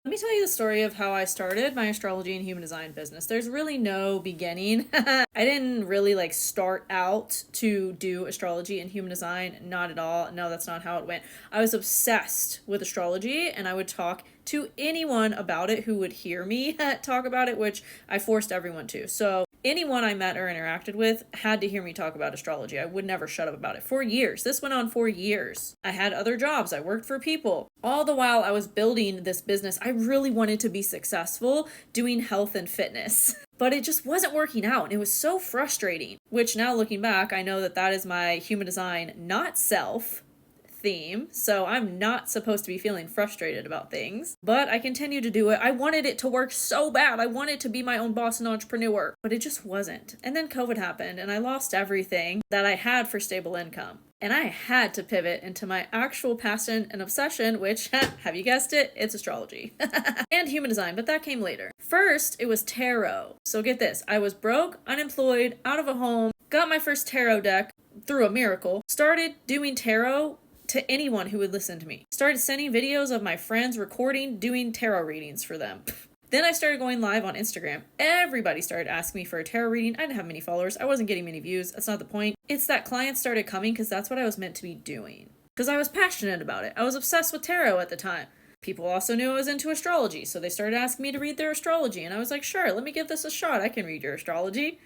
Let me tell you the story of how I started my astrology and human design business. There's really no beginning. I didn't really start out to do astrology and human design. Not at all. No, that's not how it went. I was obsessed with astrology and I would talk to anyone about it who would hear me talk about it, which I forced everyone to. So anyone I met or interacted with had to hear me talk about astrology. I would never shut up about it for years. This went on for years. I had other jobs. I worked for people. All the while I was building this business, I really wanted to be successful doing health and fitness. But it just wasn't working out. And it was so frustrating, which now looking back, I know that that is my human design, not self theme, so I'm not supposed to be feeling frustrated about things, but I continue to do it. I wanted it to work so bad. I wanted to be my own boss and entrepreneur, but it just wasn't. And then COVID happened and I lost everything that I had for stable income. And I had to pivot into my actual passion and obsession, which, have you guessed it? It's astrology. And human design, but that came later. First, it was tarot. So get this, I was broke, unemployed, out of a home, got my first tarot deck through a miracle, started doing tarot to anyone who would listen to me. Started sending videos of my friends recording, doing tarot readings for them. Then I started going live on Instagram. Everybody started asking me for a tarot reading. I didn't have many followers. I wasn't getting many views. That's not the point. It's that clients started coming because that's what I was meant to be doing. Because I was passionate about it. I was obsessed with tarot at the time. People also knew I was into astrology, so they started asking me to read their astrology. And I was like, sure, let me give this a shot. I can read your astrology.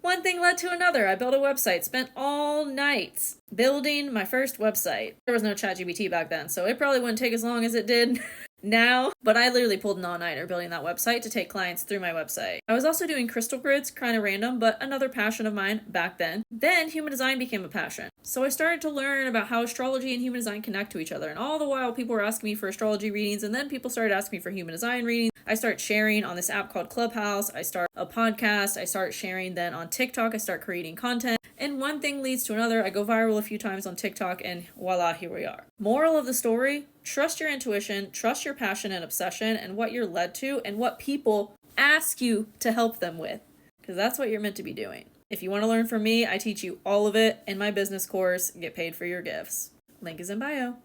One thing led to another. I built a website, spent all night building my first website. There was no ChatGPT back then, so it probably wouldn't take as long as it did now, but I literally pulled an all-nighter building that website to take clients through my website. I was also doing crystal grids, kind of random, but another passion of mine back then. Then human design became a passion. So I started to learn about how astrology and human design connect to each other, and all the while people were asking me for astrology readings, and then people started asking me for human design readings. I start sharing on this app called Clubhouse. I start a podcast. I start sharing then on TikTok. I start creating content. And one thing leads to another. I go viral a few times on TikTok and voila, here we are. Moral of the story, trust your intuition, trust your passion and obsession and what you're led to and what people ask you to help them with. Because that's what you're meant to be doing. If you want to learn from me, I teach you all of it in my business course, Get Paid for Your Gifts. Link is in bio.